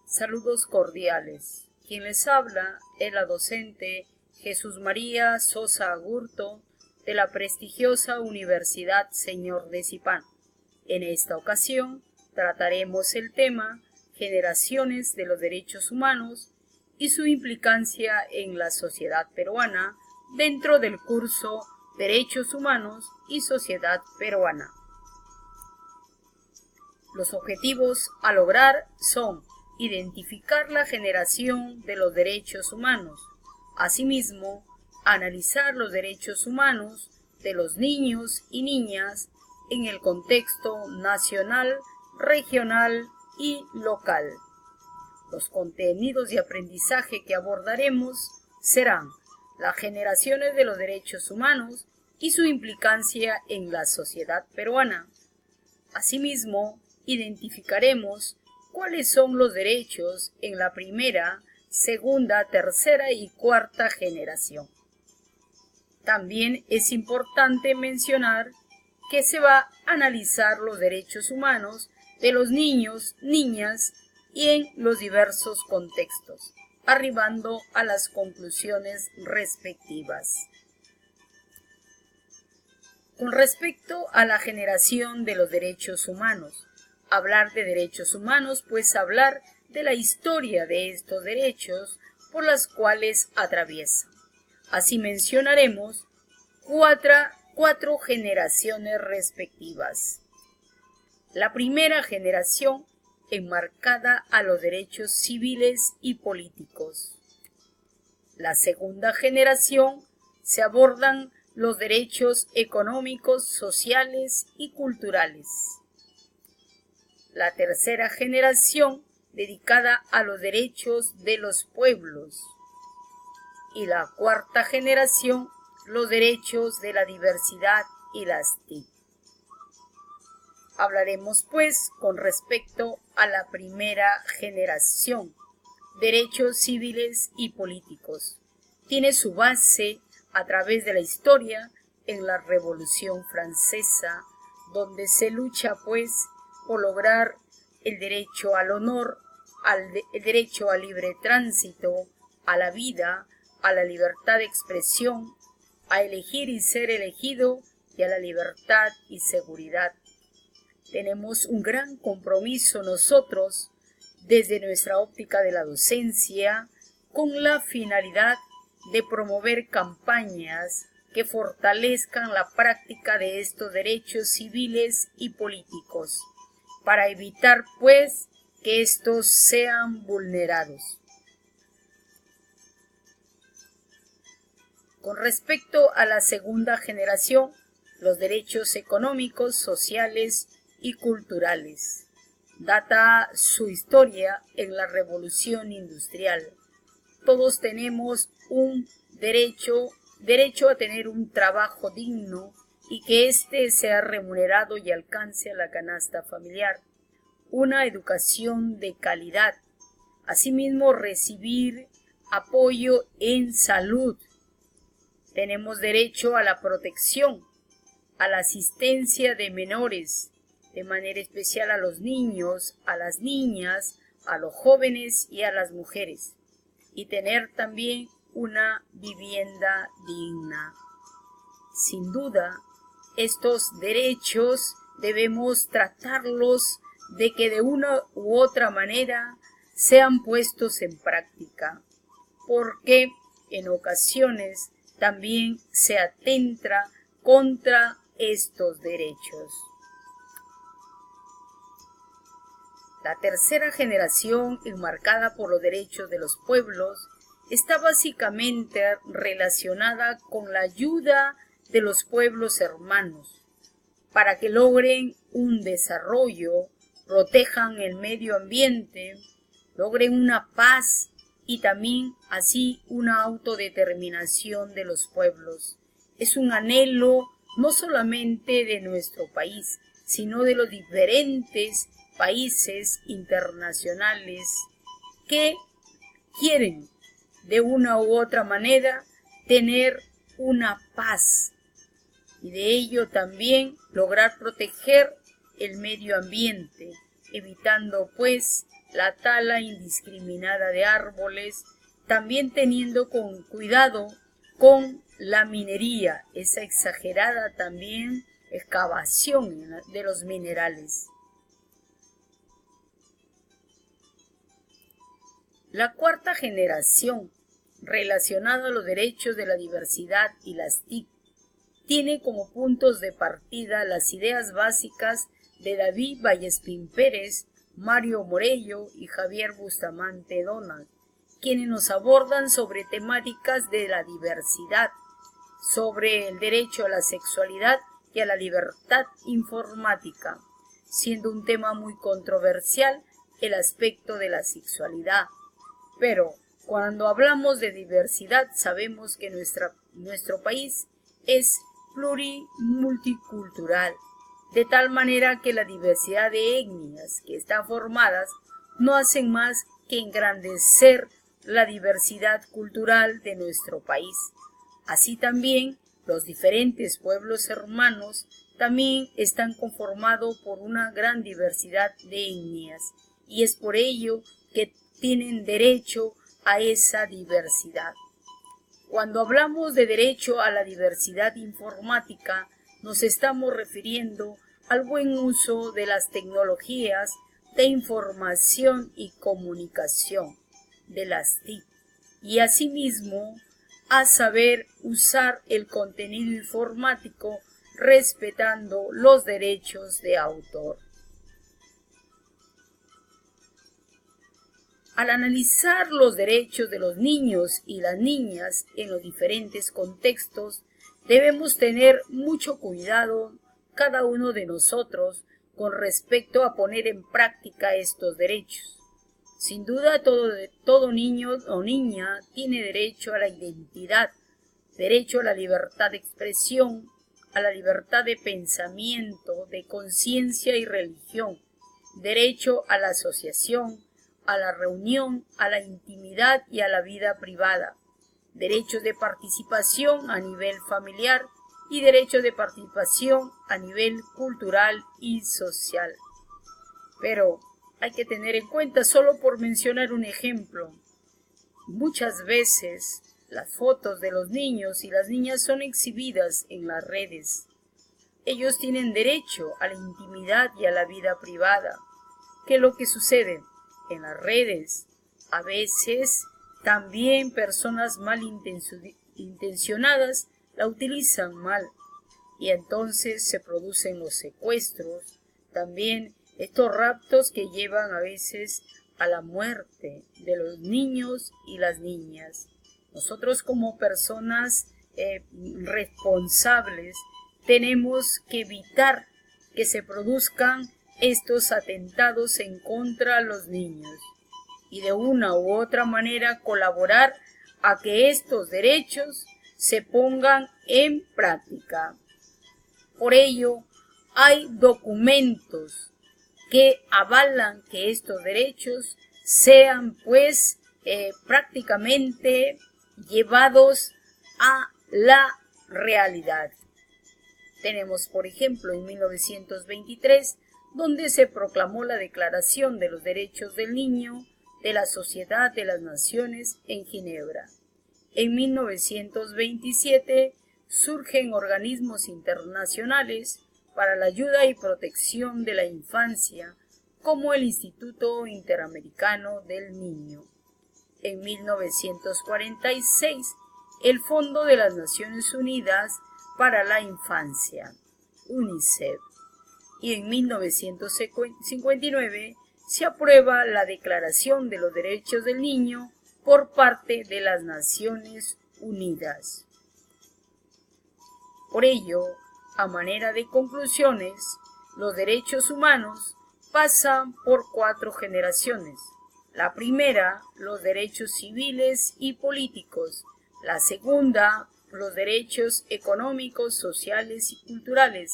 Saludos cordiales. Quien les habla es la docente Jesús María Sosa Agurto de la prestigiosa Universidad Señor de Zipán. En esta ocasión trataremos el tema Generaciones de los Derechos Humanos y su implicancia en la sociedad peruana dentro del curso Derechos Humanos y Sociedad Peruana. Los objetivos a lograr son identificar la generación de los derechos humanos, asimismo, analizar los derechos humanos de los niños y niñas en el contexto nacional, regional y local. Los contenidos de aprendizaje que abordaremos serán las generaciones de los derechos humanos y su implicancia en la sociedad peruana. Asimismo, identificaremos cuáles son los derechos en la primera, segunda, tercera y cuarta generación. También es importante mencionar que se va a analizar los derechos humanos de los niños, niñas y en los diversos contextos, arribando a las conclusiones respectivas. Con respecto a la generación de los derechos humanos, hablar de derechos humanos, pues hablar de la historia de estos derechos por las cuales atraviesan. Así mencionaremos cuatro generaciones respectivas. La primera generación enmarcada a los derechos civiles y políticos. La segunda generación se abordan los derechos económicos, sociales y culturales. La tercera generación dedicada a los derechos de los pueblos. Y la cuarta generación, los derechos de la diversidad y las TIC. Hablaremos pues con respecto a la primera generación, derechos civiles y políticos. Tiene su base a través de la historia en la Revolución Francesa, donde se lucha pues por lograr el derecho al honor, el derecho al libre tránsito, a la vida, a la libertad de expresión, a elegir y ser elegido y a la libertad y seguridad. Tenemos un gran compromiso nosotros, desde nuestra óptica de la docencia, con la finalidad de promover campañas que fortalezcan la práctica de estos derechos civiles y políticos, para evitar, pues, que estos sean vulnerados. Con respecto a la segunda generación, los derechos económicos, sociales y culturales. Data su historia en la Revolución Industrial. Todos tenemos un derecho a tener un trabajo digno y que éste sea remunerado y alcance a la canasta familiar, una educación de calidad, asimismo recibir apoyo en salud. Tenemos derecho a la protección, a la asistencia de menores, de manera especial a los niños, a las niñas, a los jóvenes y a las mujeres, y tener también una vivienda digna. Sin duda, estos derechos debemos tratarlos de que de una u otra manera sean puestos en práctica, porque en ocasiones también se atenta contra estos derechos. La tercera generación, enmarcada por los derechos de los pueblos, está básicamente relacionada con la ayuda de los pueblos hermanos, para que logren un desarrollo, protejan el medio ambiente, logren una paz y también así una autodeterminación de los pueblos. Es un anhelo no solamente de nuestro país, sino de los diferentes países internacionales que quieren de una u otra manera tener una paz y de ello también lograr proteger el medio ambiente, evitando pues la tala indiscriminada de árboles, también teniendo con cuidado con la minería, esa exagerada también excavación de los minerales. La cuarta generación, relacionada a los derechos de la diversidad y las TIC, tiene como puntos de partida las ideas básicas de David Vallespín Pérez, Mario Morello y Javier Bustamante Donald, quienes nos abordan sobre temáticas de la diversidad, sobre el derecho a la sexualidad y a la libertad informática, siendo un tema muy controversial el aspecto de la sexualidad. Pero cuando hablamos de diversidad sabemos que nuestro país es plurimulticultural, de tal manera que la diversidad de etnias que están formadas no hacen más que engrandecer la diversidad cultural de nuestro país. Así también, los diferentes pueblos hermanos también están conformados por una gran diversidad de etnias, y es por ello que tienen derecho a esa diversidad. Cuando hablamos de derecho a la diversidad informática, nos estamos refiriendo al buen uso de las tecnologías de información y comunicación, de las TIC, y asimismo a saber usar el contenido informático respetando los derechos de autor. Al analizar los derechos de los niños y las niñas en los diferentes contextos, debemos tener mucho cuidado cada uno de nosotros con respecto a poner en práctica estos derechos. Sin duda, todo niño o niña tiene derecho a la identidad, derecho a la libertad de expresión, a la libertad de pensamiento, de conciencia y religión, derecho a la asociación, a la reunión, a la intimidad y a la vida privada, derechos de participación a nivel familiar y derechos de participación a nivel cultural y social. Pero hay que tener en cuenta, solo por mencionar un ejemplo, muchas veces las fotos de los niños y las niñas son exhibidas en las redes. Ellos tienen derecho a la intimidad y a la vida privada. ¿Qué es lo que sucede? En las redes, a veces también personas malintencionadas la utilizan mal y entonces se producen los secuestros, también estos raptos que llevan a veces a la muerte de los niños y las niñas. Nosotros como personas responsables tenemos que evitar que se produzcan estos atentados en contra de los niños y de una u otra manera colaborar a que estos derechos se pongan en práctica. Por ello, hay documentos que avalan que estos derechos sean prácticamente llevados a la realidad. Tenemos, por ejemplo, en 1923, donde se proclamó la Declaración de los Derechos del Niño de la Sociedad de las Naciones en Ginebra. En 1927 surgen organismos internacionales para la ayuda y protección de la infancia, como el Instituto Interamericano del Niño. En 1946, el Fondo de las Naciones Unidas para la Infancia, UNICEF. Y en 1959 se aprueba la Declaración de los Derechos del Niño por parte de las Naciones Unidas. Por ello, a manera de conclusiones, los derechos humanos pasan por 4 generaciones. La primera, los derechos civiles y políticos. La segunda, los derechos económicos, sociales y culturales.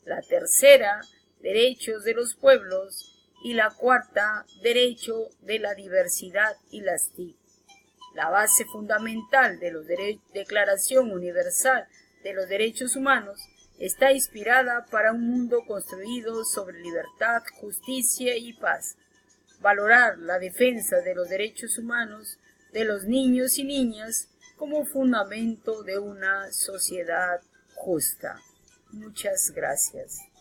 La tercera, derechos de los pueblos. Y la cuarta, derecho de la diversidad y las TIC. La base fundamental de la Declaración Universal de los Derechos Humanos está inspirada para un mundo construido sobre libertad, justicia y paz, valorar la defensa de los derechos humanos de los niños y niñas como fundamento de una sociedad justa. Muchas gracias.